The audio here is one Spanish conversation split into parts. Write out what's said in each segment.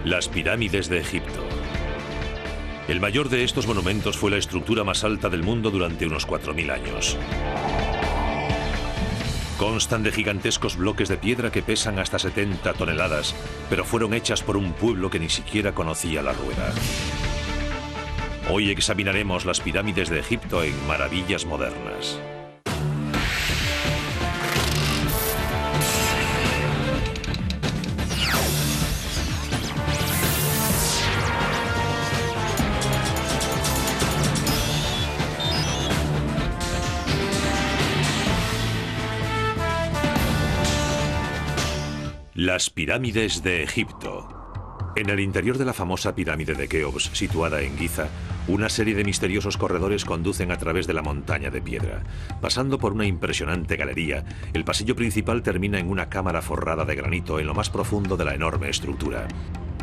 Las pirámides de Egipto. El mayor de estos monumentos fue la estructura más alta del mundo durante unos 4000 años. Constan de gigantescos bloques de piedra que pesan hasta 70 toneladas, pero fueron hechas por un pueblo que ni siquiera conocía la rueda. Hoy examinaremos las pirámides de Egipto en Maravillas Modernas. Las pirámides de Egipto. En el interior de la famosa pirámide de Keops, situada en Giza, una serie de misteriosos corredores conducen a través de la montaña de piedra. Pasando por una impresionante galería, el pasillo principal termina en una cámara forrada de granito en lo más profundo de la enorme estructura.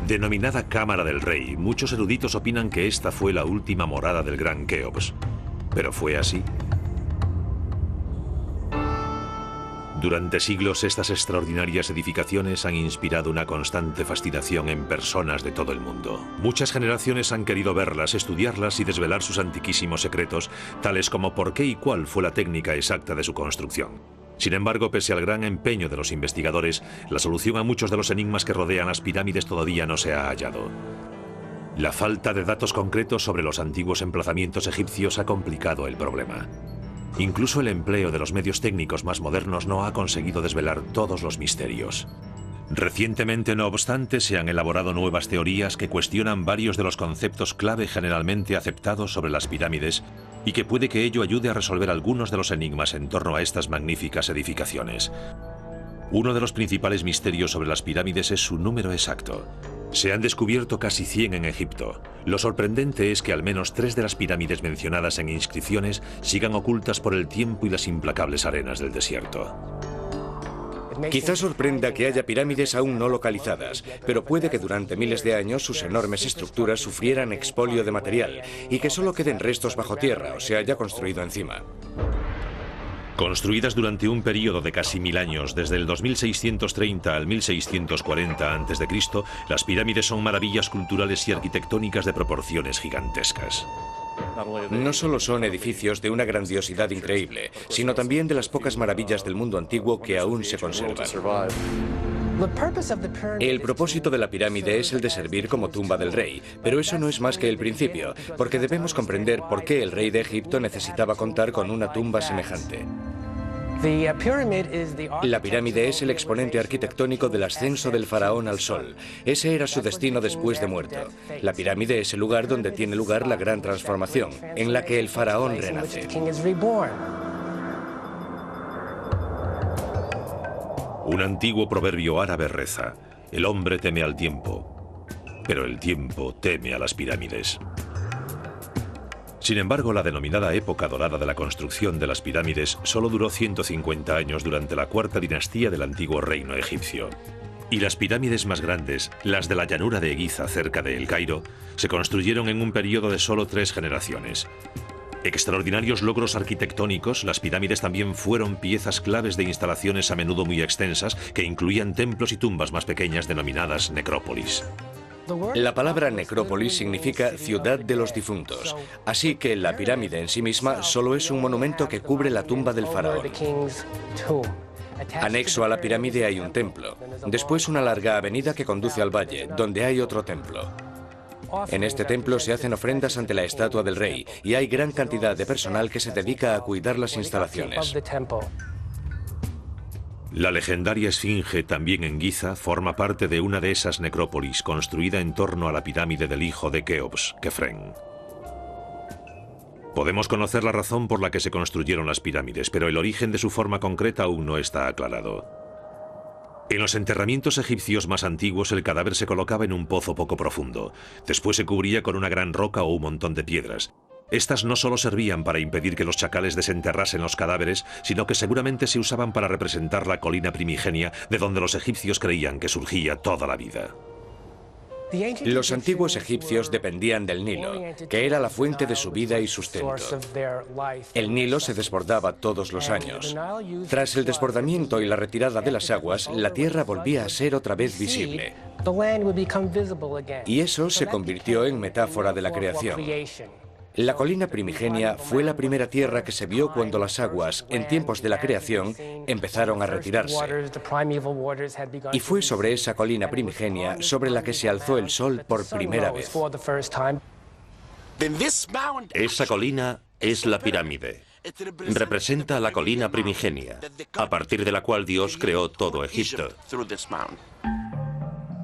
Denominada Cámara del Rey, muchos eruditos opinan que esta fue la última morada del gran Keops. ¿Pero fue así? Durante siglos, estas extraordinarias edificaciones han inspirado una constante fascinación en personas de todo el mundo. Muchas generaciones han querido verlas, estudiarlas y desvelar sus antiquísimos secretos, tales como por qué y cuál fue la técnica exacta de su construcción. Sin embargo, pese al gran empeño de los investigadores, la solución a muchos de los enigmas que rodean las pirámides todavía no se ha hallado. La falta de datos concretos sobre los antiguos emplazamientos egipcios ha complicado el problema. Incluso el empleo de los medios técnicos más modernos no ha conseguido desvelar todos los misterios. Recientemente, no obstante, se han elaborado nuevas teorías que cuestionan varios de los conceptos clave generalmente aceptados sobre las pirámides y que puede que ello ayude a resolver algunos de los enigmas en torno a estas magníficas edificaciones. Uno de los principales misterios sobre las pirámides es su número exacto. Se han descubierto casi 100 en Egipto. Lo sorprendente es que al menos 3 de las pirámides mencionadas en inscripciones sigan ocultas por el tiempo y las implacables arenas del desierto. Quizás sorprenda que haya pirámides aún no localizadas, pero puede que durante miles de años sus enormes estructuras sufrieran expolio de material y que solo queden restos bajo tierra o se haya construido encima. Construidas durante un periodo de casi 1000 años, desde el 2630 al 1640 a.C., las pirámides son maravillas culturales y arquitectónicas de proporciones gigantescas. No solo son edificios de una grandiosidad increíble, sino también de las pocas maravillas del mundo antiguo que aún se conservan. El propósito de la pirámide es el de servir como tumba del rey, pero eso no es más que el principio, porque debemos comprender por qué el rey de Egipto necesitaba contar con una tumba semejante. La pirámide es el exponente arquitectónico del ascenso del faraón al sol. Ese era su destino después de muerto. La pirámide es el lugar donde tiene lugar la gran transformación, en la que el faraón renace. Un antiguo proverbio árabe reza: el hombre teme al tiempo, pero el tiempo teme a las pirámides. Sin embargo, la denominada época dorada de la construcción de las pirámides solo duró 150 años durante la cuarta dinastía del antiguo reino egipcio. Y las pirámides más grandes, las de la llanura de Giza cerca de El Cairo, se construyeron en un periodo de solo 3 generaciones. Extraordinarios logros arquitectónicos, las pirámides también fueron piezas claves de instalaciones a menudo muy extensas que incluían templos y tumbas más pequeñas denominadas necrópolis. La palabra necrópolis significa ciudad de los difuntos, así que la pirámide en sí misma solo es un monumento que cubre la tumba del faraón. Anexo a la pirámide hay un templo, después una larga avenida que conduce al valle, donde hay otro templo. En este templo se hacen ofrendas ante la estatua del rey y hay gran cantidad de personal que se dedica a cuidar las instalaciones. La legendaria Esfinge, también en Giza, forma parte de una de esas necrópolis construida en torno a la pirámide del hijo de Keops, Kefren. Podemos conocer la razón por la que se construyeron las pirámides, pero el origen de su forma concreta aún no está aclarado. En los enterramientos egipcios más antiguos, el cadáver se colocaba en un pozo poco profundo. Después se cubría con una gran roca o un montón de piedras. Estas no solo servían para impedir que los chacales desenterrasen los cadáveres, sino que seguramente se usaban para representar la colina primigenia de donde los egipcios creían que surgía toda la vida. Los antiguos egipcios dependían del Nilo, que era la fuente de su vida y sustento. El Nilo se desbordaba todos los años. Tras el desbordamiento y la retirada de las aguas, la tierra volvía a ser otra vez visible. Y eso se convirtió en metáfora de la creación. La colina primigenia fue la primera tierra que se vio cuando las aguas, en tiempos de la creación, empezaron a retirarse. Y fue sobre esa colina primigenia sobre la que se alzó el sol por primera vez. Esa colina es la pirámide. Representa la colina primigenia, a partir de la cual Dios creó todo Egipto.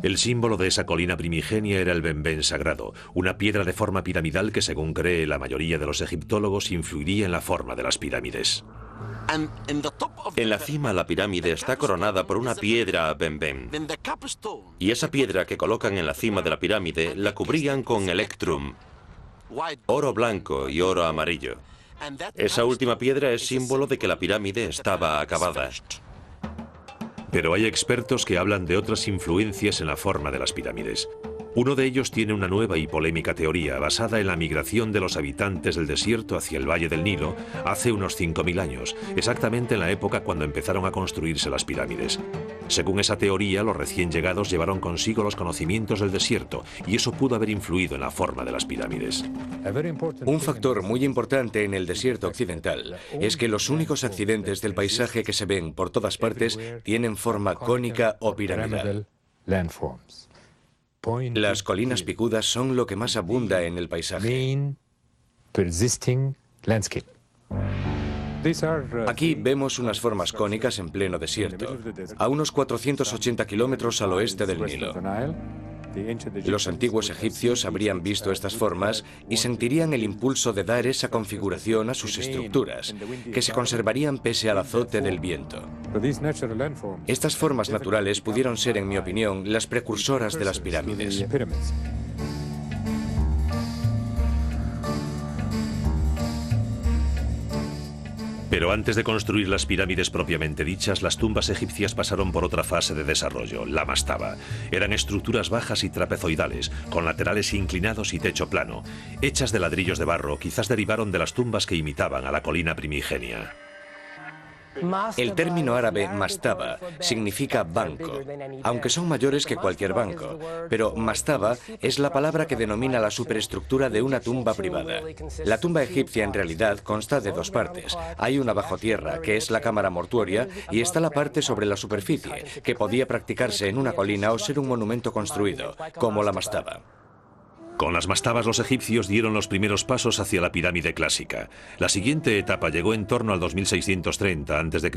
El símbolo de esa colina primigenia era el benben sagrado, una piedra de forma piramidal que, según cree la mayoría de los egiptólogos, influiría en la forma de las pirámides. En la cima la pirámide está coronada por una piedra benben. Y esa piedra que colocan en la cima de la pirámide la cubrían con electrum, oro blanco y oro amarillo. Esa última piedra es símbolo de que la pirámide estaba acabada. Pero hay expertos que hablan de otras influencias en la forma de las pirámides. Uno de ellos tiene una nueva y polémica teoría basada en la migración de los habitantes del desierto hacia el Valle del Nilo hace unos 5.000 años, exactamente en la época cuando empezaron a construirse las pirámides. Según esa teoría, los recién llegados llevaron consigo los conocimientos del desierto y eso pudo haber influido en la forma de las pirámides. Un factor muy importante en el desierto occidental es que los únicos accidentes del paisaje que se ven por todas partes tienen forma cónica o piramidal. Las colinas picudas son lo que más abunda en el paisaje. Aquí vemos unas formas cónicas en pleno desierto, a unos 480 kilómetros al oeste del Nilo. Los antiguos egipcios habrían visto estas formas y sentirían el impulso de dar esa configuración a sus estructuras, que se conservarían pese al azote del viento. Estas formas naturales pudieron ser, en mi opinión, las precursoras de las pirámides. Pero antes de construir las pirámides propiamente dichas, las tumbas egipcias pasaron por otra fase de desarrollo, la mastaba. Eran estructuras bajas y trapezoidales, con laterales inclinados y techo plano. Hechas de ladrillos de barro, quizás derivaron de las tumbas que imitaban a la colina primigenia. El término árabe mastaba significa banco, aunque son mayores que cualquier banco, pero mastaba es la palabra que denomina la superestructura de una tumba privada. La tumba egipcia en realidad consta de dos partes. Hay una bajo tierra, que es la cámara mortuoria, y está la parte sobre la superficie, que podía practicarse en una colina o ser un monumento construido, como la mastaba. Con las mastabas los egipcios dieron los primeros pasos hacia la pirámide clásica. La siguiente etapa llegó en torno al 2630 a.C.,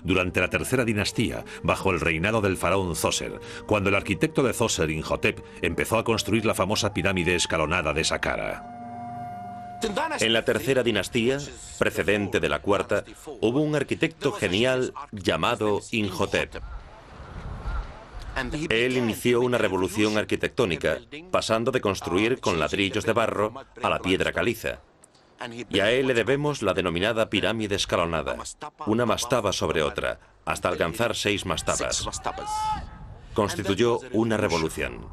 durante la tercera dinastía, bajo el reinado del faraón Zoser, cuando el arquitecto de Zoser, Imhotep, empezó a construir la famosa pirámide escalonada de Saqqara. En la tercera dinastía, precedente de la cuarta, hubo un arquitecto genial llamado Imhotep. Él inició una revolución arquitectónica, pasando de construir con ladrillos de barro a la piedra caliza. Y a él le debemos la denominada pirámide escalonada, una mastaba sobre otra, hasta alcanzar 6 mastabas. Constituyó una revolución.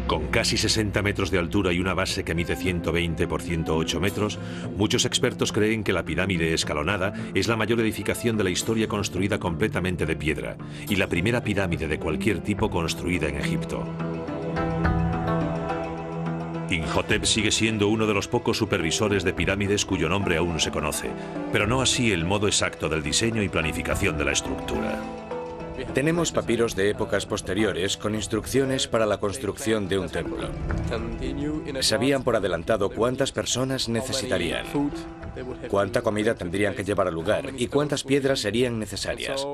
Con casi 60 metros de altura y una base que mide 120 por 108 metros, muchos expertos creen que la pirámide escalonada es la mayor edificación de la historia construida completamente de piedra y la primera pirámide de cualquier tipo construida en Egipto. Imhotep sigue siendo uno de los pocos supervisores de pirámides cuyo nombre aún se conoce, pero no así el modo exacto del diseño y planificación de la estructura. Tenemos papiros de épocas posteriores con instrucciones para la construcción de un templo. Sabían por adelantado cuántas personas necesitarían, cuánta comida tendrían que llevar al lugar y cuántas piedras serían necesarias.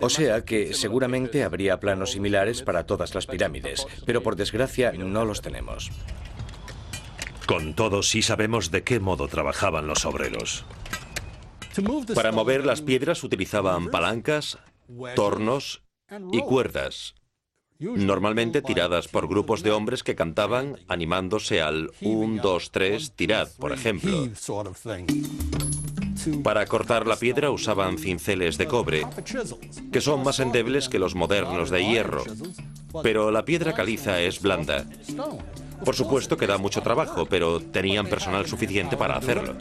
O sea que seguramente habría planos similares para todas las pirámides, pero por desgracia no los tenemos. Con todo, sí sabemos de qué modo trabajaban los obreros. Para mover las piedras utilizaban palancas, tornos y cuerdas, normalmente tiradas por grupos de hombres que cantaban animándose al 1, 2, 3, tirad, por ejemplo. Para cortar la piedra usaban cinceles de cobre, que son más endebles que los modernos de hierro. Pero la piedra caliza es blanda. Por supuesto que da mucho trabajo, pero tenían personal suficiente para hacerlo.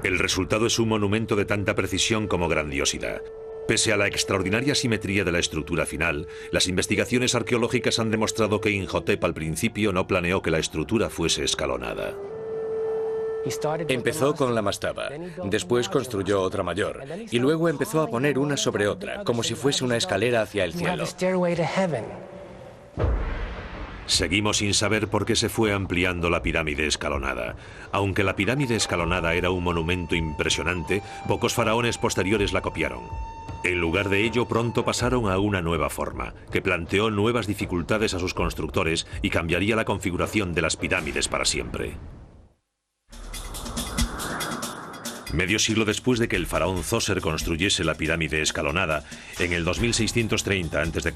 El resultado es un monumento de tanta precisión como grandiosidad. Pese a la extraordinaria simetría de la estructura final, las investigaciones arqueológicas han demostrado que Imhotep al principio no planeó que la estructura fuese escalonada. Empezó con la mastaba, después construyó otra mayor, y luego empezó a poner una sobre otra, como si fuese una escalera hacia el cielo. Seguimos sin saber por qué se fue ampliando la pirámide escalonada. Aunque la pirámide escalonada era un monumento impresionante, pocos faraones posteriores la copiaron. En lugar de ello, pronto pasaron a una nueva forma, que planteó nuevas dificultades a sus constructores y cambiaría la configuración de las pirámides para siempre. Medio siglo después de que el faraón Zoser construyese la pirámide escalonada, en el 2630 a.C.,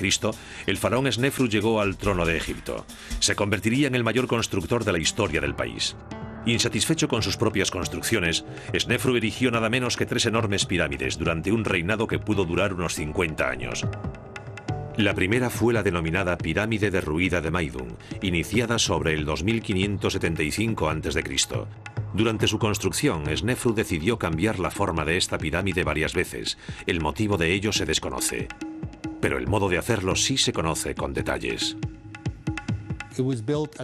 el faraón Snefru llegó al trono de Egipto. Se convertiría en el mayor constructor de la historia del país. Insatisfecho con sus propias construcciones, Snefru erigió nada menos que 3 enormes pirámides durante un reinado que pudo durar unos 50 años. La primera fue la denominada Pirámide derruida de Maidum, iniciada sobre el 2575 a.C. Durante su construcción, Snefru decidió cambiar la forma de esta pirámide varias veces. El motivo de ello se desconoce. Pero el modo de hacerlo sí se conoce con detalles.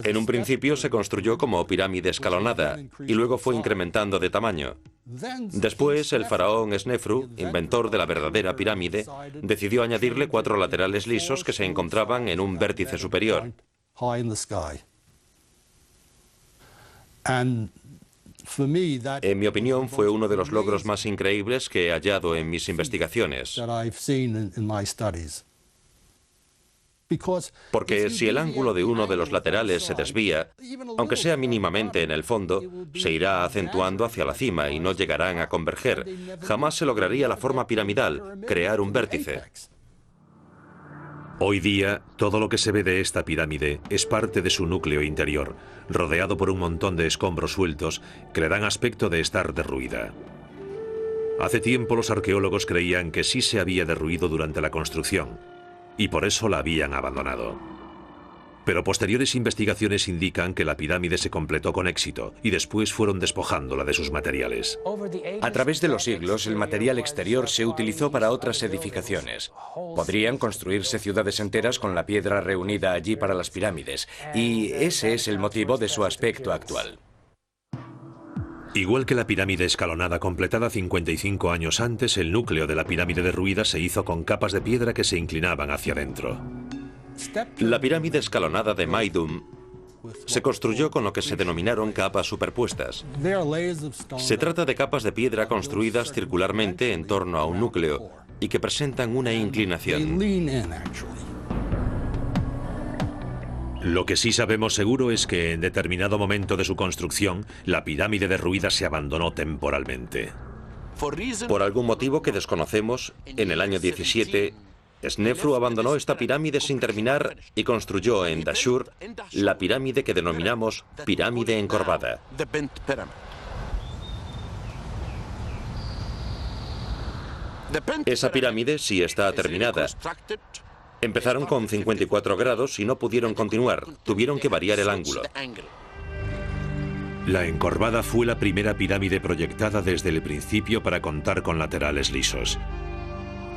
En un principio se construyó como pirámide escalonada y luego fue incrementando de tamaño. Después, el faraón Snefru, inventor de la verdadera pirámide, decidió añadirle 4 laterales lisos que se encontraban en un vértice superior. En mi opinión, fue uno de los logros más increíbles que he hallado en mis investigaciones. Porque si el ángulo de uno de los laterales se desvía, aunque sea mínimamente en el fondo, se irá acentuando hacia la cima y no llegarán a converger. Jamás se lograría la forma piramidal, crear un vértice. Hoy día, todo lo que se ve de esta pirámide es parte de su núcleo interior, rodeado por un montón de escombros sueltos que le dan aspecto de estar derruida. Hace tiempo los arqueólogos creían que sí se había derruido durante la construcción, y por eso la habían abandonado. Pero posteriores investigaciones indican que la pirámide se completó con éxito y después fueron despojándola de sus materiales. A través de los siglos, el material exterior se utilizó para otras edificaciones. Podrían construirse ciudades enteras con la piedra reunida allí para las pirámides, y ese es el motivo de su aspecto actual. Igual que la pirámide escalonada completada 55 años antes, el núcleo de la pirámide derruida se hizo con capas de piedra que se inclinaban hacia adentro. La pirámide escalonada de Maidum se construyó con lo que se denominaron capas superpuestas. Se trata de capas de piedra construidas circularmente en torno a un núcleo y que presentan una inclinación. Lo que sí sabemos seguro es que en determinado momento de su construcción, la pirámide derruida se abandonó temporalmente. Por algún motivo que desconocemos, en el año 17, Snefru abandonó esta pirámide sin terminar y construyó en Dashur la pirámide que denominamos pirámide encorvada. Esa pirámide sí está terminada. Empezaron con 54 grados y no pudieron continuar. Tuvieron que variar el ángulo. La encorvada fue la primera pirámide proyectada desde el principio para contar con laterales lisos.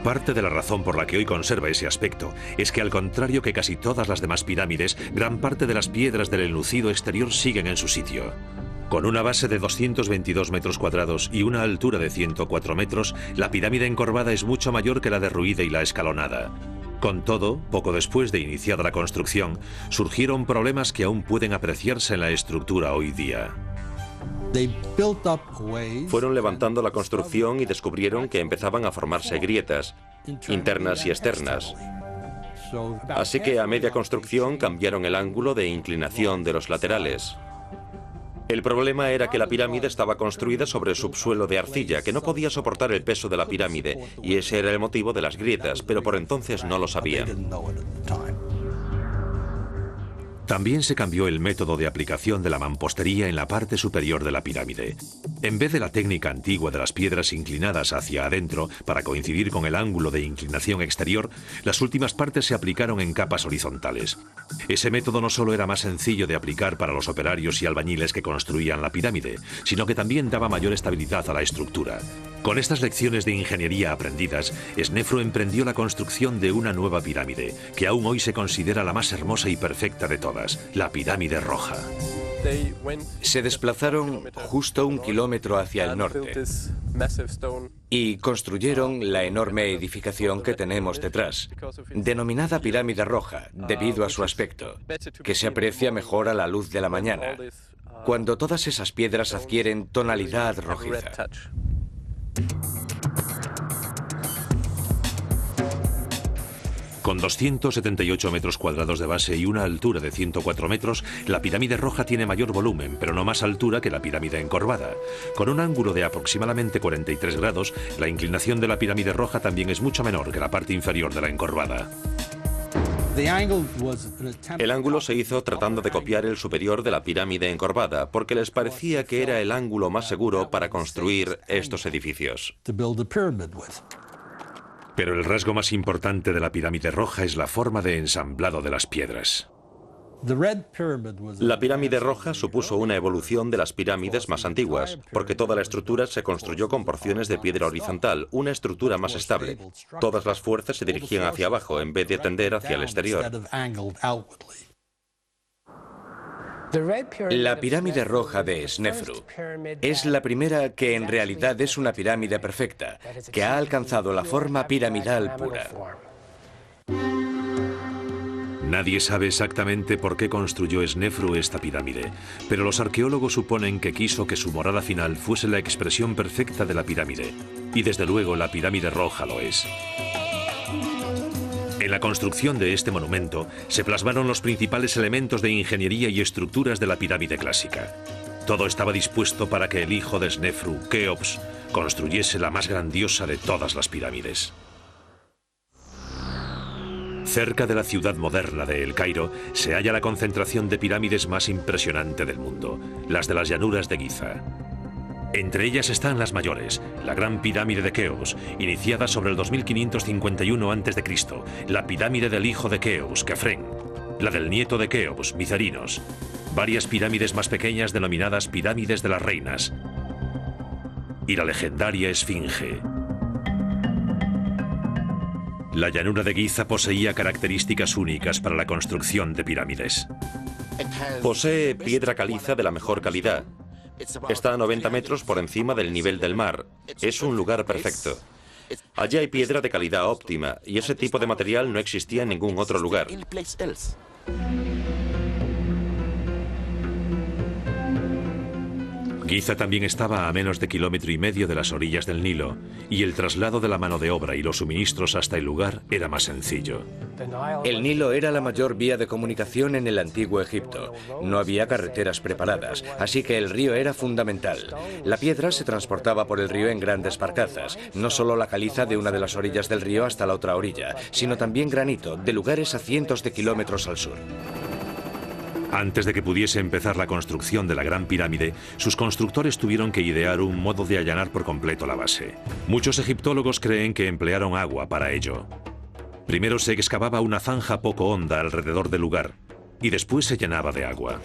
Parte de la razón por la que hoy conserva ese aspecto es que, al contrario que casi todas las demás pirámides, gran parte de las piedras del enlucido exterior siguen en su sitio. Con una base de 222 metros cuadrados y una altura de 104 metros, la pirámide encorvada es mucho mayor que la derruida y la escalonada. Con todo, poco después de iniciada la construcción, surgieron problemas que aún pueden apreciarse en la estructura hoy día. Fueron levantando la construcción y descubrieron que empezaban a formarse grietas, internas y externas. Así que a media construcción cambiaron el ángulo de inclinación de los laterales. El problema era que la pirámide estaba construida sobre el subsuelo de arcilla, que no podía soportar el peso de la pirámide, y ese era el motivo de las grietas, pero por entonces no lo sabían. También se cambió el método de aplicación de la mampostería en la parte superior de la pirámide. En vez de la técnica antigua de las piedras inclinadas hacia adentro para coincidir con el ángulo de inclinación exterior, las últimas partes se aplicaron en capas horizontales. Ese método no solo era más sencillo de aplicar para los operarios y albañiles que construían la pirámide, sino que también daba mayor estabilidad a la estructura. Con estas lecciones de ingeniería aprendidas, Snefru emprendió la construcción de una nueva pirámide, que aún hoy se considera la más hermosa y perfecta de todas, la Pirámide Roja. Se desplazaron justo 1 kilómetro hacia el norte y construyeron la enorme edificación que tenemos detrás, denominada Pirámide Roja, debido a su aspecto, que se aprecia mejor a la luz de la mañana, cuando todas esas piedras adquieren tonalidad rojiza. Con 278 metros cuadrados de base y una altura de 104 metros, la Pirámide Roja tiene mayor volumen, pero no más altura que la pirámide encorvada. Con un ángulo de aproximadamente 43 grados, la inclinación de la Pirámide Roja también es mucho menor que la parte inferior de la encorvada. El ángulo se hizo tratando de copiar el superior de la pirámide encorvada, porque les parecía que era el ángulo más seguro para construir estos edificios. Pero el rasgo más importante de la Pirámide Roja es la forma de ensamblado de las piedras. La pirámide roja supuso una evolución de las pirámides más antiguas, porque toda la estructura se construyó con porciones de piedra horizontal, una estructura más estable. Todas las fuerzas se dirigían hacia abajo en vez de tender hacia el exterior. La pirámide roja de Snefru es la primera que en realidad es una pirámide perfecta, que ha alcanzado la forma piramidal pura. Nadie sabe exactamente por qué construyó Snefru esta pirámide, pero los arqueólogos suponen que quiso que su morada final fuese la expresión perfecta de la pirámide, y desde luego la Pirámide Roja lo es. En la construcción de este monumento se plasmaron los principales elementos de ingeniería y estructuras de la pirámide clásica. Todo estaba dispuesto para que el hijo de Snefru, Keops, construyese la más grandiosa de todas las pirámides. Cerca de la ciudad moderna de El Cairo se halla la concentración de pirámides más impresionante del mundo, las de las llanuras de Giza. Entre ellas están las mayores, la Gran Pirámide de Keops, iniciada sobre el 2551 a.C., la pirámide del hijo de Keops, Kefren, la del nieto de Keops, Mizarinos, varias pirámides más pequeñas denominadas pirámides de las reinas, y la legendaria Esfinge. La llanura de Giza poseía características únicas para la construcción de pirámides. Posee piedra caliza de la mejor calidad. Está a 90 metros por encima del nivel del mar. Es un lugar perfecto. Allí hay piedra de calidad óptima, y ese tipo de material no existía en ningún otro lugar. Giza también estaba a menos de 1,5 kilómetros de las orillas del Nilo, y el traslado de la mano de obra y los suministros hasta el lugar era más sencillo. El Nilo era la mayor vía de comunicación en el antiguo Egipto. No había carreteras preparadas, así que el río era fundamental. La piedra se transportaba por el río en grandes barcazas, no solo la caliza de una de las orillas del río hasta la otra orilla, sino también granito de lugares a cientos de kilómetros al sur. Antes de que pudiese empezar la construcción de la Gran Pirámide, sus constructores tuvieron que idear un modo de allanar por completo la base. Muchos egiptólogos creen que emplearon agua para ello. Primero se excavaba una zanja poco honda alrededor del lugar, y después se llenaba de agua.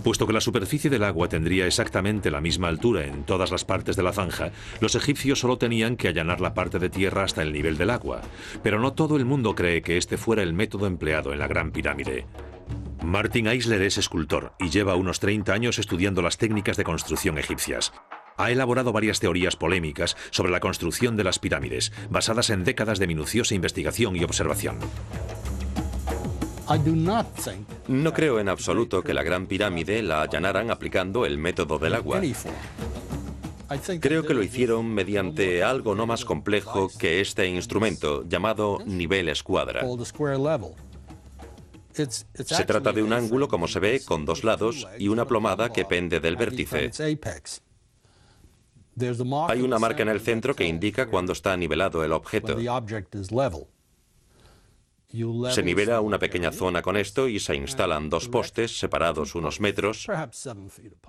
Puesto que la superficie del agua tendría exactamente la misma altura en todas las partes de la zanja, los egipcios solo tenían que allanar la parte de tierra hasta el nivel del agua. Pero no todo el mundo cree que este fuera el método empleado en la Gran Pirámide. Martin Eisler es escultor y lleva unos 30 años estudiando las técnicas de construcción egipcias. Ha elaborado varias teorías polémicas sobre la construcción de las pirámides, basadas en décadas de minuciosa investigación y observación. No creo en absoluto que la Gran Pirámide la allanaran aplicando el método del agua. Creo que lo hicieron mediante algo no más complejo que este instrumento, llamado nivel escuadra. Se trata de un ángulo, como se ve, con dos lados y una plomada que pende del vértice. Hay una marca en el centro que indica cuándo está nivelado el objeto. Se nivela una pequeña zona con esto y se instalan dos postes separados unos metros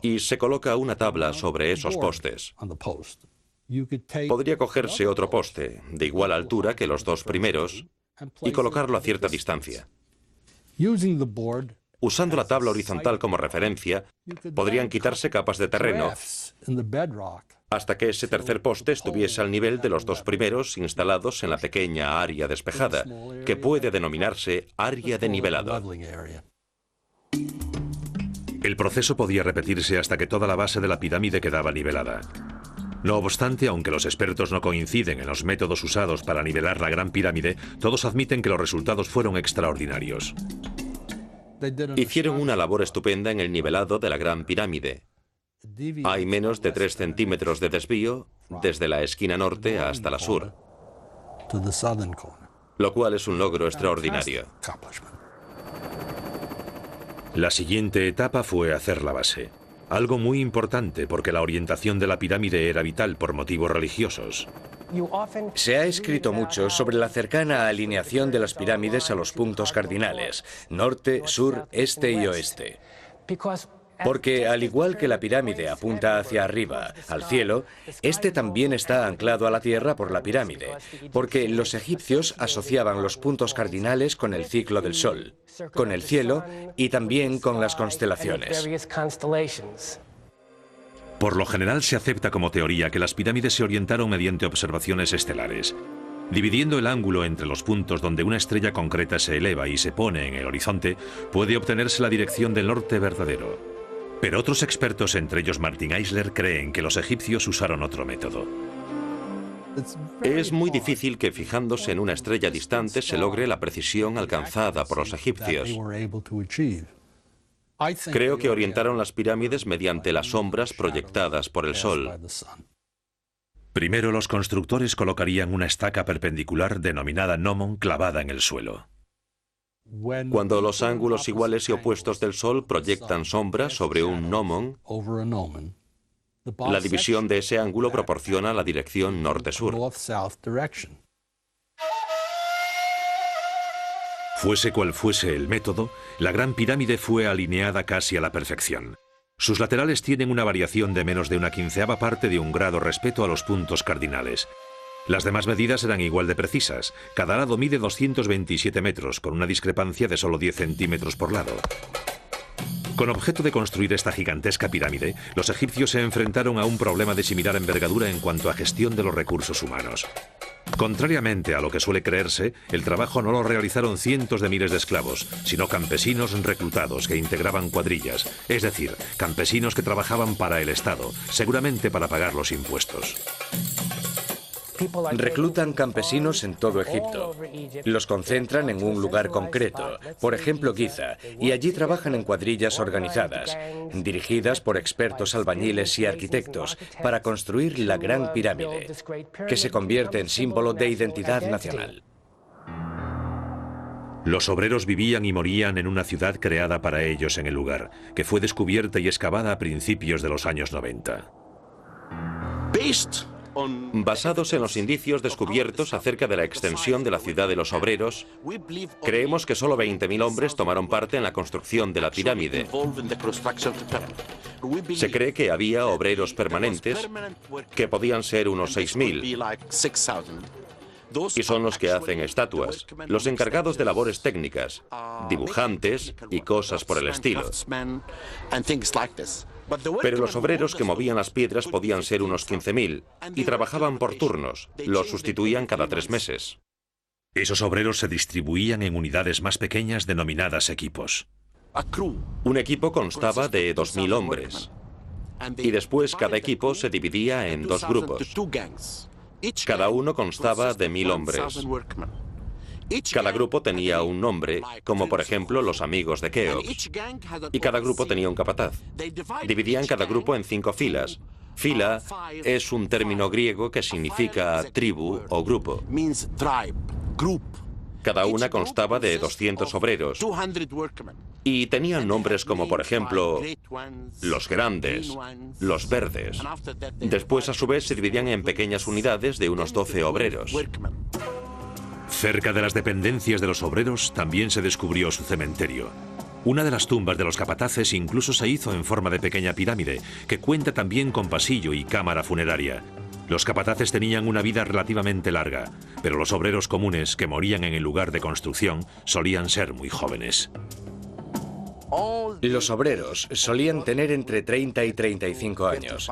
y se coloca una tabla sobre esos postes. Podría cogerse otro poste de igual altura que los dos primeros y colocarlo a cierta distancia. Usando la tabla horizontal como referencia, podrían quitarse capas de terreno hasta que ese tercer poste estuviese al nivel de los dos primeros instalados en la pequeña área despejada, que puede denominarse área de nivelado. El proceso podía repetirse hasta que toda la base de la pirámide quedaba nivelada. No obstante, aunque los expertos no coinciden en los métodos usados para nivelar la Gran Pirámide, todos admiten que los resultados fueron extraordinarios. Hicieron una labor estupenda en el nivelado de la Gran Pirámide. Hay menos de 3 centímetros de desvío desde la esquina norte hasta la sur, lo cual es un logro extraordinario. La siguiente etapa fue hacer la base. Algo muy importante porque la orientación de la pirámide era vital por motivos religiosos. Se ha escrito mucho sobre la cercana alineación de las pirámides a los puntos cardinales, norte, sur, este y oeste. Porque, al igual que la pirámide apunta hacia arriba, al cielo, este también está anclado a la tierra por la pirámide, porque los egipcios asociaban los puntos cardinales con el ciclo del sol, con el cielo y también con las constelaciones. Por lo general se acepta como teoría que las pirámides se orientaron mediante observaciones estelares. Dividiendo el ángulo entre los puntos donde una estrella concreta se eleva y se pone en el horizonte, puede obtenerse la dirección del norte verdadero. Pero otros expertos, entre ellos Martin Eisler, creen que los egipcios usaron otro método. Es muy difícil que fijándose en una estrella distante se logre la precisión alcanzada por los egipcios. Creo que orientaron las pirámides mediante las sombras proyectadas por el sol. Primero, los constructores colocarían una estaca perpendicular denominada gnomon clavada en el suelo. Cuando los ángulos iguales y opuestos del Sol proyectan sombras sobre un gnomon, la división de ese ángulo proporciona la dirección norte-sur. Fuese cual fuese el método, la Gran Pirámide fue alineada casi a la perfección. Sus laterales tienen una variación de menos de una quinceava parte de un grado respecto a los puntos cardinales. Las demás medidas eran igual de precisas. Cada lado mide 227 metros, con una discrepancia de solo 10 centímetros por lado. Con objeto de construir esta gigantesca pirámide, los egipcios se enfrentaron a un problema de similar envergadura en cuanto a gestión de los recursos humanos. Contrariamente a lo que suele creerse, el trabajo no lo realizaron cientos de miles de esclavos, sino campesinos reclutados que integraban cuadrillas, es decir, campesinos que trabajaban para el Estado, seguramente para pagar los impuestos. Reclutan campesinos en todo Egipto. Los concentran en un lugar concreto, por ejemplo Giza, y allí trabajan en cuadrillas organizadas, dirigidas por expertos albañiles y arquitectos, para construir la Gran Pirámide, que se convierte en símbolo de identidad nacional. Los obreros vivían y morían en una ciudad creada para ellos en el lugar, que fue descubierta y excavada a principios de los años 90. Basados en los indicios descubiertos acerca de la extensión de la ciudad de los obreros, creemos que solo 20.000 hombres tomaron parte en la construcción de la pirámide. Se cree que había obreros permanentes, que podían ser unos 6.000, y son los que hacen estatuas, los encargados de labores técnicas, dibujantes y cosas por el estilo. Pero los obreros que movían las piedras podían ser unos 15.000 y trabajaban por turnos, los sustituían cada 3 meses. Esos obreros se distribuían en unidades más pequeñas denominadas equipos. Un equipo constaba de 2.000 hombres y después cada equipo se dividía en 2 grupos. Cada uno constaba de 1.000 hombres. Cada grupo tenía un nombre, como por ejemplo los amigos de Keops, y cada grupo tenía un capataz. Dividían cada grupo en 5 filas. Fila es un término griego que significa tribu o grupo. Cada una constaba de 200 obreros y tenían nombres como por ejemplo los grandes, los verdes. Después a su vez se dividían en pequeñas unidades de unos 12 obreros. Cerca de las dependencias de los obreros también se descubrió su cementerio. Una de las tumbas de los capataces incluso se hizo en forma de pequeña pirámide, que cuenta también con pasillo y cámara funeraria. Los capataces tenían una vida relativamente larga, pero los obreros comunes que morían en el lugar de construcción solían ser muy jóvenes. Los obreros solían tener entre 30 y 35 años,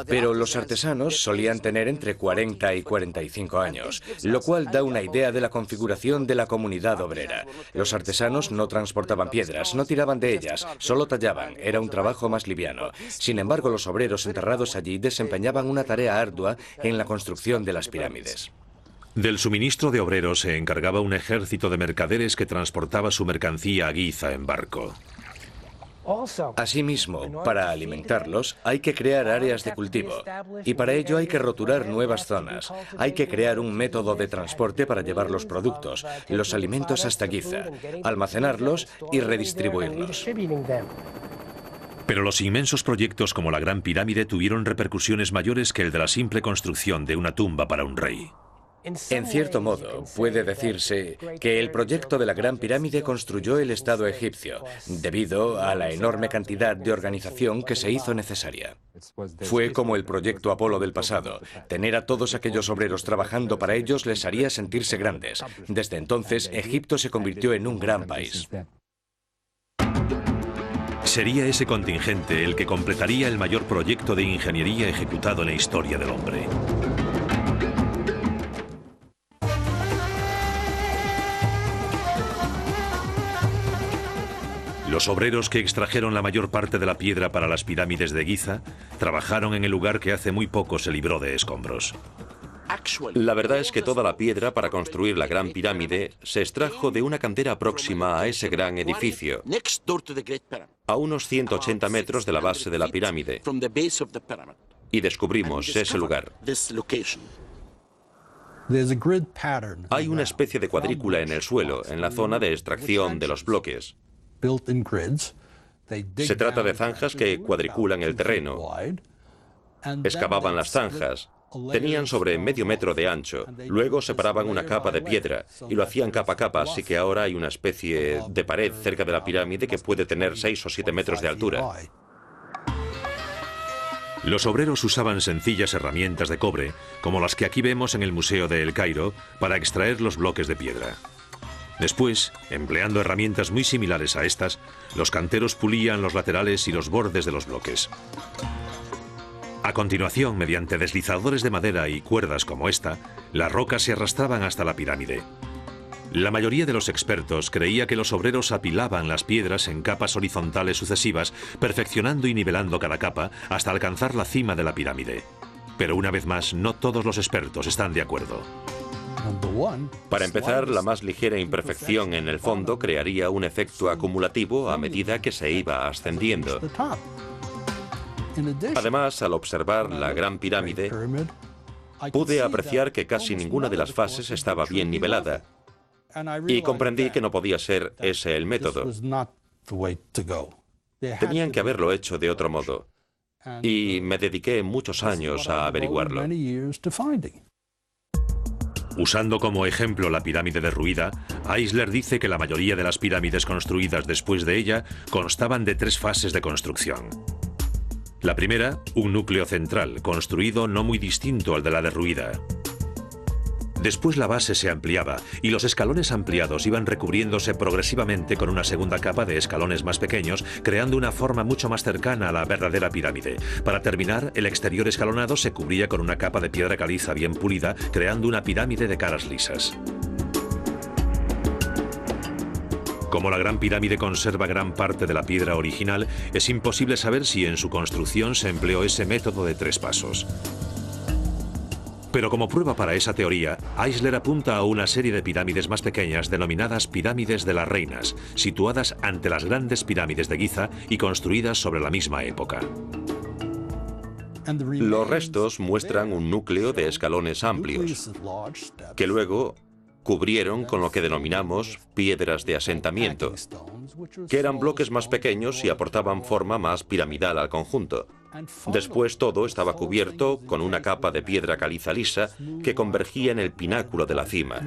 pero los artesanos solían tener entre 40 y 45 años, lo cual da una idea de la configuración de la comunidad obrera. Los artesanos no transportaban piedras, no tiraban de ellas, solo tallaban, era un trabajo más liviano. Sin embargo, los obreros enterrados allí desempeñaban una tarea ardua en la construcción de las pirámides. Del suministro de obreros se encargaba un ejército de mercaderes que transportaba su mercancía a Giza en barco. Asimismo, para alimentarlos hay que crear áreas de cultivo y para ello hay que roturar nuevas zonas. Hay que crear un método de transporte para llevar los productos, los alimentos hasta Giza, almacenarlos y redistribuirlos. Pero los inmensos proyectos como la Gran Pirámide tuvieron repercusiones mayores que el de la simple construcción de una tumba para un rey. En cierto modo, puede decirse que el proyecto de la Gran Pirámide construyó el Estado egipcio, debido a la enorme cantidad de organización que se hizo necesaria. Fue como el proyecto Apolo del pasado. Tener a todos aquellos obreros trabajando para ellos les haría sentirse grandes. Desde entonces, Egipto se convirtió en un gran país. Sería ese contingente el que completaría el mayor proyecto de ingeniería ejecutado en la historia del hombre. Los obreros que extrajeron la mayor parte de la piedra para las pirámides de Giza trabajaron en el lugar que hace muy poco se libró de escombros. La verdad es que toda la piedra para construir la Gran Pirámide se extrajo de una cantera próxima a ese gran edificio, a unos 180 metros de la base de la pirámide, y descubrimos ese lugar. Hay una especie de cuadrícula en el suelo, en la zona de extracción de los bloques. Se trata de zanjas que cuadriculan el terreno. Excavaban las zanjas. Tenían sobre medio metro de ancho. Luego separaban una capa de piedra y lo hacían capa a capa, así que ahora hay una especie de pared cerca de la pirámide que puede tener 6 o 7 metros de altura. Los obreros usaban sencillas herramientas de cobre, como las que aquí vemos en el Museo de El Cairo, para extraer los bloques de piedra. Después, empleando herramientas muy similares a estas, los canteros pulían los laterales y los bordes de los bloques. A continuación, mediante deslizadores de madera y cuerdas como esta, las rocas se arrastraban hasta la pirámide. La mayoría de los expertos creía que los obreros apilaban las piedras en capas horizontales sucesivas, perfeccionando y nivelando cada capa hasta alcanzar la cima de la pirámide. Pero una vez más, no todos los expertos están de acuerdo. Para empezar, la más ligera imperfección en el fondo crearía un efecto acumulativo a medida que se iba ascendiendo. Además, al observar la Gran Pirámide, pude apreciar que casi ninguna de las fases estaba bien nivelada y comprendí que no podía ser ese el método. Tenían que haberlo hecho de otro modo y me dediqué muchos años a averiguarlo. Usando como ejemplo la pirámide derruida, Eisler dice que la mayoría de las pirámides construidas después de ella constaban de 3 fases de construcción. La primera, un núcleo central, construido no muy distinto al de la derruida. Después la base se ampliaba y los escalones ampliados iban recubriéndose progresivamente con una segunda capa de escalones más pequeños, creando una forma mucho más cercana a la verdadera pirámide. Para terminar, el exterior escalonado se cubría con una capa de piedra caliza bien pulida, creando una pirámide de caras lisas. Como la Gran Pirámide conserva gran parte de la piedra original, es imposible saber si en su construcción se empleó ese método de 3 pasos. Pero como prueba para esa teoría, Eisler apunta a una serie de pirámides más pequeñas denominadas pirámides de las reinas, situadas ante las grandes pirámides de Giza y construidas sobre la misma época. Los restos muestran un núcleo de escalones amplios, que luego cubrieron con lo que denominamos piedras de asentamiento, que eran bloques más pequeños y aportaban forma más piramidal al conjunto. Después todo estaba cubierto con una capa de piedra caliza lisa que convergía en el pináculo de la cima.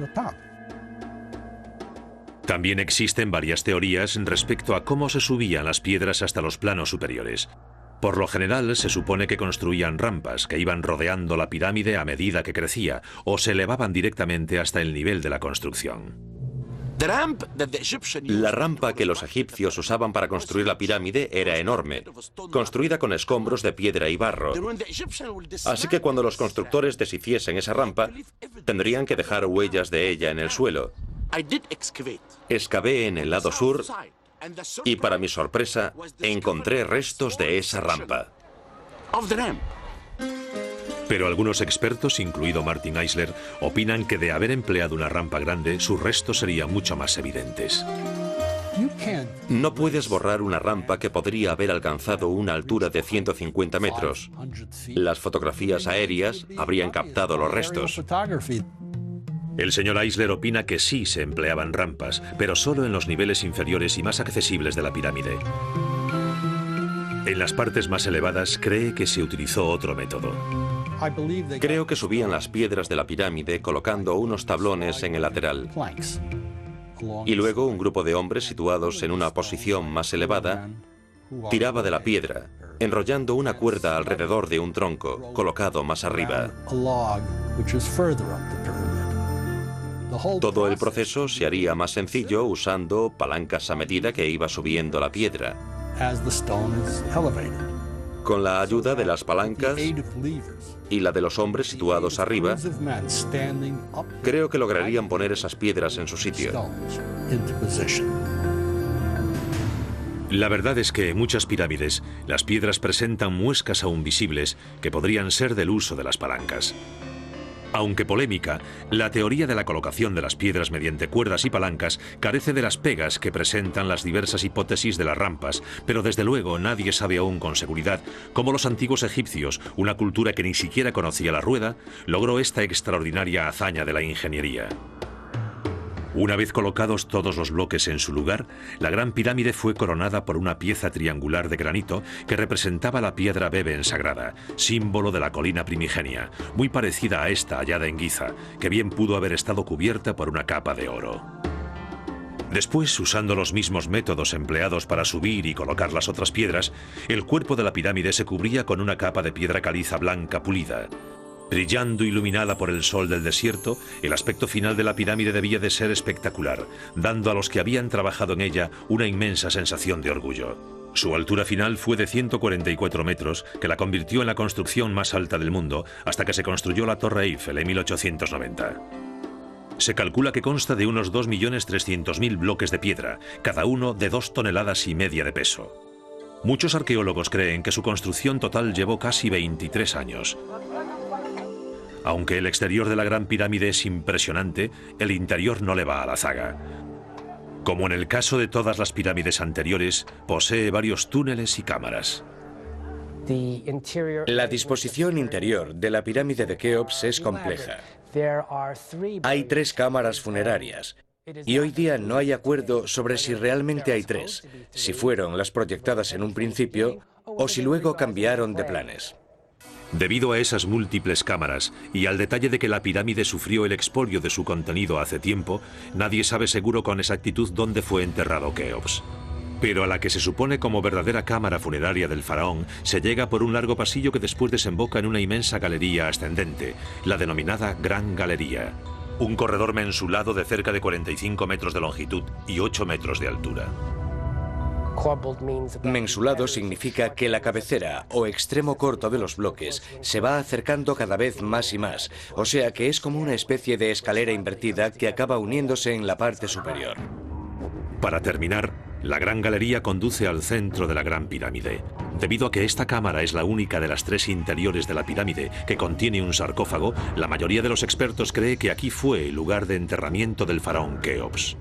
También existen varias teorías respecto a cómo se subían las piedras hasta los planos superiores. Por lo general, se supone que construían rampas que iban rodeando la pirámide a medida que crecía, o se elevaban directamente hasta el nivel de la construcción. La rampa que los egipcios usaban para construir la pirámide era enorme, construida con escombros de piedra y barro. Así que cuando los constructores deshiciesen esa rampa, tendrían que dejar huellas de ella en el suelo. Excavé en el lado sur y, para mi sorpresa, encontré restos de esa rampa. Pero algunos expertos, incluido Martin Eisler, opinan que de haber empleado una rampa grande, sus restos serían mucho más evidentes. No puedes borrar una rampa que podría haber alcanzado una altura de 150 metros. Las fotografías aéreas habrían captado los restos. El señor Eisler opina que sí se empleaban rampas, pero solo en los niveles inferiores y más accesibles de la pirámide. En las partes más elevadas cree que se utilizó otro método. Creo que subían las piedras de la pirámide colocando unos tablones en el lateral. Y luego un grupo de hombres situados en una posición más elevada tiraba de la piedra, enrollando una cuerda alrededor de un tronco colocado más arriba. Todo el proceso se haría más sencillo usando palancas a medida que iba subiendo la piedra. Con la ayuda de las palancas y la de los hombres situados arriba, creo que lograrían poner esas piedras en su sitio. La verdad es que en muchas pirámides, las piedras presentan muescas aún visibles que podrían ser del uso de las palancas. Aunque polémica, la teoría de la colocación de las piedras mediante cuerdas y palancas carece de las pegas que presentan las diversas hipótesis de las rampas, pero desde luego nadie sabe aún con seguridad cómo los antiguos egipcios, una cultura que ni siquiera conocía la rueda, logró esta extraordinaria hazaña de la ingeniería. Una vez colocados todos los bloques en su lugar, la Gran Pirámide fue coronada por una pieza triangular de granito que representaba la piedra Beben sagrada, símbolo de la colina primigenia, muy parecida a esta hallada en Giza, que bien pudo haber estado cubierta por una capa de oro. Después, usando los mismos métodos empleados para subir y colocar las otras piedras, el cuerpo de la pirámide se cubría con una capa de piedra caliza blanca pulida. Brillando iluminada por el sol del desierto, el aspecto final de la pirámide debía de ser espectacular, dando a los que habían trabajado en ella una inmensa sensación de orgullo. Su altura final fue de 144 metros, que la convirtió en la construcción más alta del mundo, hasta que se construyó la Torre Eiffel en 1890. Se calcula que consta de unos 2.300.000 bloques de piedra, cada uno de 2,5 toneladas de peso. Muchos arqueólogos creen que su construcción total llevó casi 23 años. Aunque el exterior de la Gran Pirámide es impresionante, el interior no le va a la zaga. Como en el caso de todas las pirámides anteriores, posee varios túneles y cámaras. La disposición interior de la pirámide de Keops es compleja. Hay 3 cámaras funerarias, y hoy día no hay acuerdo sobre si realmente hay 3, si fueron las proyectadas en un principio o si luego cambiaron de planes. Debido a esas múltiples cámaras y al detalle de que la pirámide sufrió el expolio de su contenido hace tiempo, nadie sabe seguro con exactitud dónde fue enterrado Keops. Pero a la que se supone como verdadera cámara funeraria del faraón se llega por un largo pasillo que después desemboca en una inmensa galería ascendente, la denominada Gran Galería. Un corredor mensulado de cerca de 45 metros de longitud y 8 metros de altura. Mensulado significa que la cabecera o extremo corto de los bloques se va acercando cada vez más y más, o sea que es como una especie de escalera invertida que acaba uniéndose en la parte superior. Para terminar, la Gran Galería conduce al centro de la Gran Pirámide. Debido a que esta cámara es la única de las 3 interiores de la pirámide que contiene un sarcófago, la mayoría de los expertos cree que aquí fue el lugar de enterramiento del faraón Keops.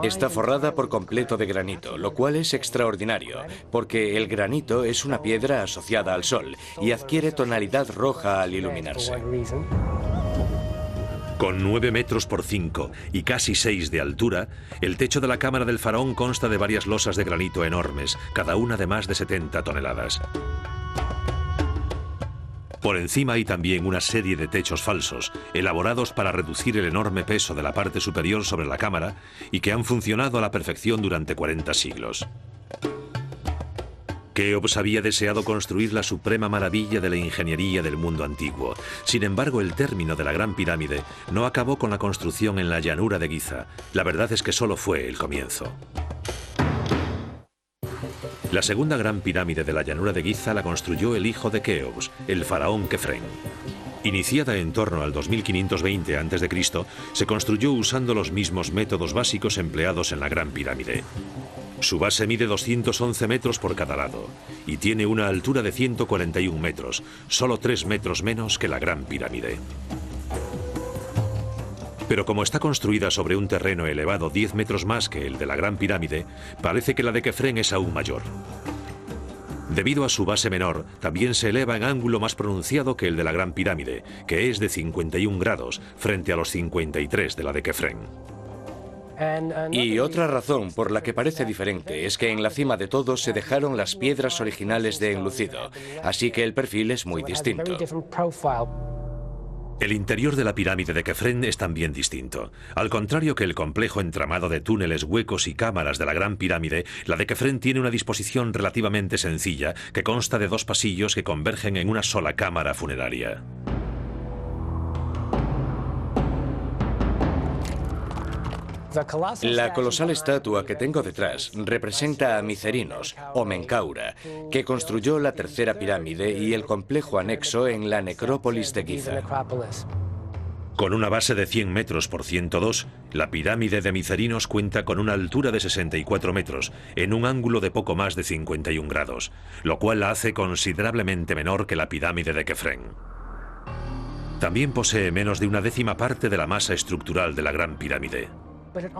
Está forrada por completo de granito, lo cual es extraordinario, porque el granito es una piedra asociada al sol y adquiere tonalidad roja al iluminarse. Con 9 metros por 5 y casi 6 de altura, el techo de la cámara del faraón consta de varias losas de granito enormes, cada una de más de 70 toneladas. Por encima hay también una serie de techos falsos, elaborados para reducir el enorme peso de la parte superior sobre la cámara y que han funcionado a la perfección durante 40 siglos. Keops había deseado construir la suprema maravilla de la ingeniería del mundo antiguo. Sin embargo, el término de la Gran Pirámide no acabó con la construcción en la llanura de Giza. La verdad es que solo fue el comienzo. La segunda gran pirámide de la llanura de Giza la construyó el hijo de Keops, el faraón Kefren. Iniciada en torno al 2520 a.C., se construyó usando los mismos métodos básicos empleados en la Gran Pirámide. Su base mide 211 metros por cada lado y tiene una altura de 141 metros, solo 3 metros menos que la Gran Pirámide. Pero como está construida sobre un terreno elevado 10 metros más que el de la Gran Pirámide, parece que la de Kefren es aún mayor. Debido a su base menor, también se eleva en ángulo más pronunciado que el de la Gran Pirámide, que es de 51 grados frente a los 53 de la de Kefren. Y otra razón por la que parece diferente es que en la cima de todo se dejaron las piedras originales de enlucido, así que el perfil es muy distinto. El interior de la pirámide de Kefren es también distinto. Al contrario que el complejo entramado de túneles, huecos y cámaras de la Gran Pirámide, la de Kefren tiene una disposición relativamente sencilla que consta de 2 pasillos que convergen en una sola cámara funeraria. La colosal estatua que tengo detrás representa a Micerinos, o Menkaura, que construyó la tercera pirámide y el complejo anexo en la necrópolis de Giza. Con una base de 100 metros por 102, la pirámide de Micerinos cuenta con una altura de 64 metros, en un ángulo de poco más de 51 grados, lo cual la hace considerablemente menor que la pirámide de Kefren. También posee menos de una décima parte de la masa estructural de la Gran Pirámide.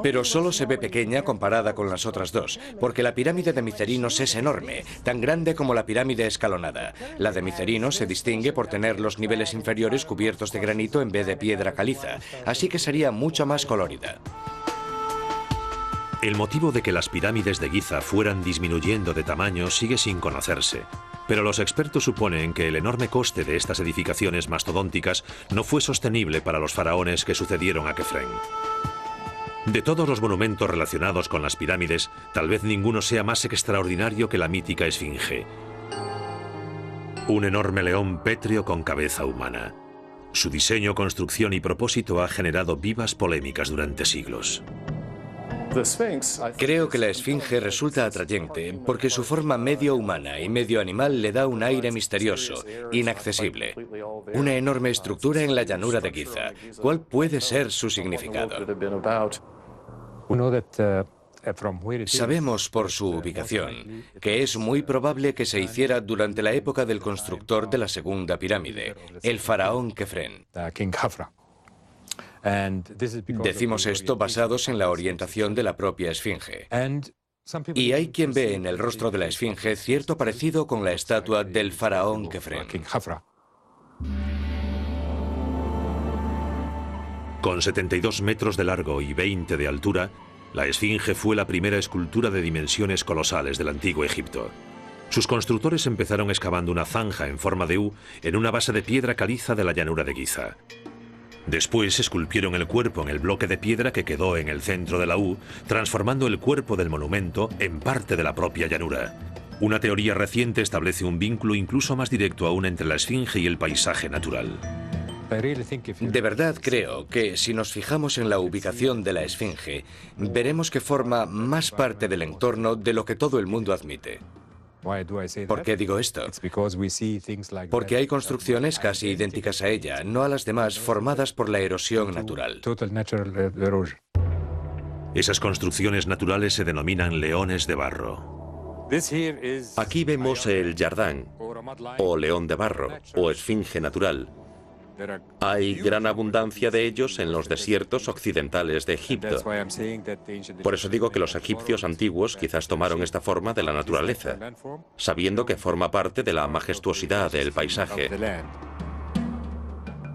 Pero solo se ve pequeña comparada con las otras dos, porque la pirámide de Micerinos es enorme, tan grande como la pirámide escalonada. La de Micerinos se distingue por tener los niveles inferiores cubiertos de granito en vez de piedra caliza, así que sería mucho más colorida. El motivo de que las pirámides de Giza fueran disminuyendo de tamaño sigue sin conocerse, pero los expertos suponen que el enorme coste de estas edificaciones mastodónticas no fue sostenible para los faraones que sucedieron a Kefren. De todos los monumentos relacionados con las pirámides, tal vez ninguno sea más extraordinario que la mítica Esfinge. Un enorme león pétreo con cabeza humana. Su diseño, construcción y propósito ha generado vivas polémicas durante siglos. Creo que la Esfinge resulta atrayente porque su forma medio humana y medio animal le da un aire misterioso, inaccesible. Una enorme estructura en la llanura de Giza. ¿Cuál puede ser su significado? Sabemos por su ubicación que es muy probable que se hiciera durante la época del constructor de la segunda pirámide, el faraón Kefren. Decimos esto basados en la orientación de la propia Esfinge. Y hay quien ve en el rostro de la Esfinge cierto parecido con la estatua del faraón Kefren. Con 72 metros de largo y 20 de altura, la Esfinge fue la primera escultura de dimensiones colosales del antiguo Egipto. Sus constructores empezaron excavando una zanja en forma de U en una base de piedra caliza de la llanura de Giza. Después esculpieron el cuerpo en el bloque de piedra que quedó en el centro de la U, transformando el cuerpo del monumento en parte de la propia llanura. Una teoría reciente establece un vínculo incluso más directo aún entre la Esfinge y el paisaje natural. De verdad creo que si nos fijamos en la ubicación de la Esfinge, veremos que forma más parte del entorno de lo que todo el mundo admite. ¿Por qué digo esto? Porque hay construcciones casi idénticas a ella, no a las demás, formadas por la erosión natural. Esas construcciones naturales se denominan leones de barro. Aquí vemos el Yardán, o león de barro, o esfinge natural. Hay gran abundancia de ellos en los desiertos occidentales de Egipto. Por eso digo que los egipcios antiguos quizás tomaron esta forma de la naturaleza, sabiendo que forma parte de la majestuosidad del paisaje.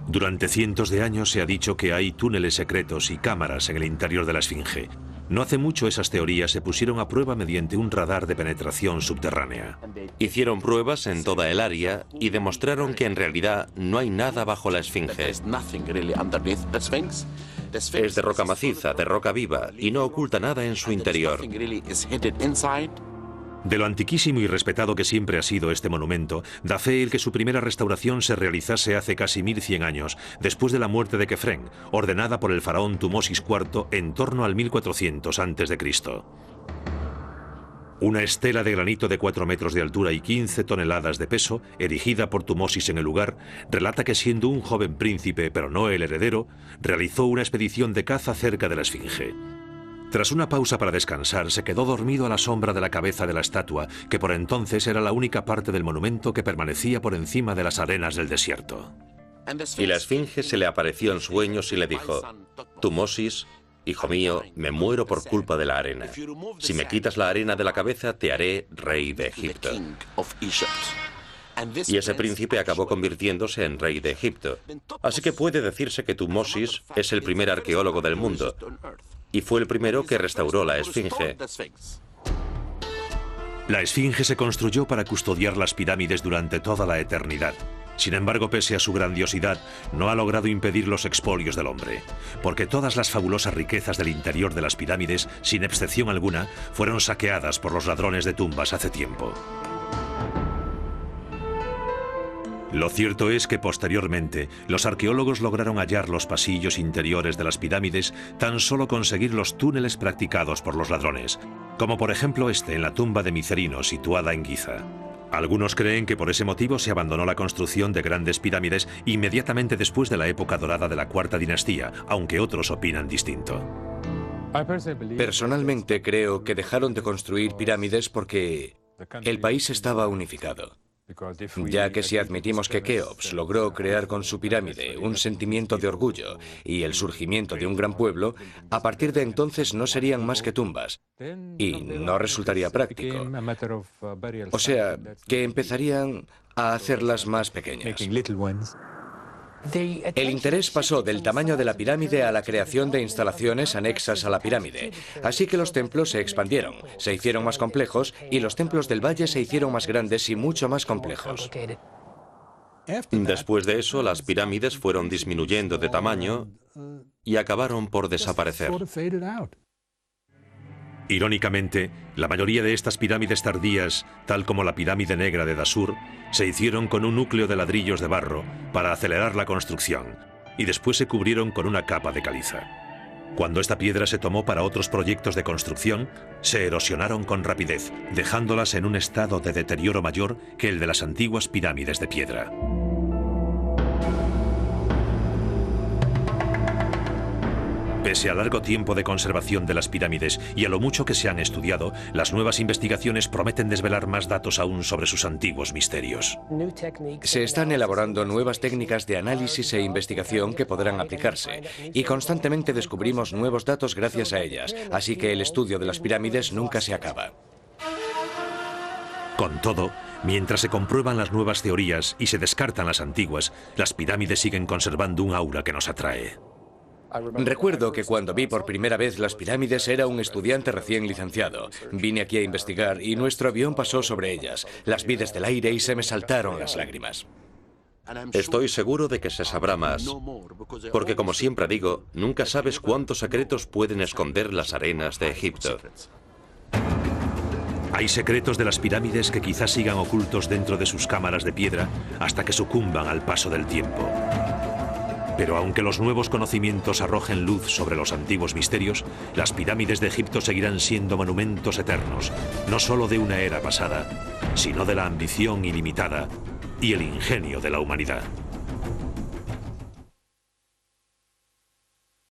Durante cientos de años se ha dicho que hay túneles secretos y cámaras en el interior de la Esfinge. No hace mucho esas teorías se pusieron a prueba mediante un radar de penetración subterránea. Hicieron pruebas en toda el área y demostraron que en realidad no hay nada bajo la esfinge. Es de roca maciza, de roca viva, y no oculta nada en su interior. De lo antiquísimo y respetado que siempre ha sido este monumento, da fe el que su primera restauración se realizase hace casi 1100 años, después de la muerte de Kefren, ordenada por el faraón Tumosis IV en torno al 1400 a.C. Una estela de granito de 4 metros de altura y 15 toneladas de peso, erigida por Tumosis en el lugar, relata que siendo un joven príncipe, pero no el heredero, realizó una expedición de caza cerca de la esfinge. Tras una pausa para descansar, se quedó dormido a la sombra de la cabeza de la estatua, que por entonces era la única parte del monumento que permanecía por encima de las arenas del desierto. Y la esfinge se le apareció en sueños y le dijo: Tumosis, hijo mío, me muero por culpa de la arena. Si me quitas la arena de la cabeza, te haré rey de Egipto. Y ese príncipe acabó convirtiéndose en rey de Egipto. Así que puede decirse que Tumosis es el primer arqueólogo del mundo. Y fue el primero que restauró la esfinge. La esfinge se construyó para custodiar las pirámides durante toda la eternidad. Sin embargo, pese a su grandiosidad, no ha logrado impedir los expolios del hombre, porque todas las fabulosas riquezas del interior de las pirámides, sin excepción alguna, fueron saqueadas por los ladrones de tumbas hace tiempo. Lo cierto es que posteriormente los arqueólogos lograron hallar los pasillos interiores de las pirámides tan solo conseguir los túneles practicados por los ladrones, como por ejemplo este en la tumba de Micerino situada en Giza. Algunos creen que por ese motivo se abandonó la construcción de grandes pirámides inmediatamente después de la época dorada de la Cuarta Dinastía, aunque otros opinan distinto. Personalmente creo que dejaron de construir pirámides porque el país estaba unificado. Ya que si admitimos que Keops logró crear con su pirámide un sentimiento de orgullo y el surgimiento de un gran pueblo, a partir de entonces no serían más que tumbas y no resultaría práctico. O sea, que empezarían a hacerlas más pequeñas. El interés pasó del tamaño de la pirámide a la creación de instalaciones anexas a la pirámide. Así que los templos se expandieron, se hicieron más complejos y los templos del valle se hicieron más grandes y mucho más complejos. Después de eso, las pirámides fueron disminuyendo de tamaño y acabaron por desaparecer. Irónicamente, la mayoría de estas pirámides tardías, tal como la pirámide negra de Dashur, se hicieron con un núcleo de ladrillos de barro para acelerar la construcción, y después se cubrieron con una capa de caliza. Cuando esta piedra se tomó para otros proyectos de construcción, se erosionaron con rapidez, dejándolas en un estado de deterioro mayor que el de las antiguas pirámides de piedra. Pese al largo tiempo de conservación de las pirámides y a lo mucho que se han estudiado, las nuevas investigaciones prometen desvelar más datos aún sobre sus antiguos misterios. Se están elaborando nuevas técnicas de análisis e investigación que podrán aplicarse, y constantemente descubrimos nuevos datos gracias a ellas, así que el estudio de las pirámides nunca se acaba. Con todo, mientras se comprueban las nuevas teorías y se descartan las antiguas, las pirámides siguen conservando un aura que nos atrae. Recuerdo que cuando vi por primera vez las pirámides era un estudiante recién licenciado. Vine aquí a investigar y nuestro avión pasó sobre ellas. Las vi desde el aire y se me saltaron las lágrimas. Estoy seguro de que se sabrá más, porque como siempre digo, nunca sabes cuántos secretos pueden esconder las arenas de Egipto. Hay secretos de las pirámides que quizás sigan ocultos dentro de sus cámaras de piedra hasta que sucumban al paso del tiempo. Pero aunque los nuevos conocimientos arrojen luz sobre los antiguos misterios, las pirámides de Egipto seguirán siendo monumentos eternos, no solo de una era pasada, sino de la ambición ilimitada y el ingenio de la humanidad.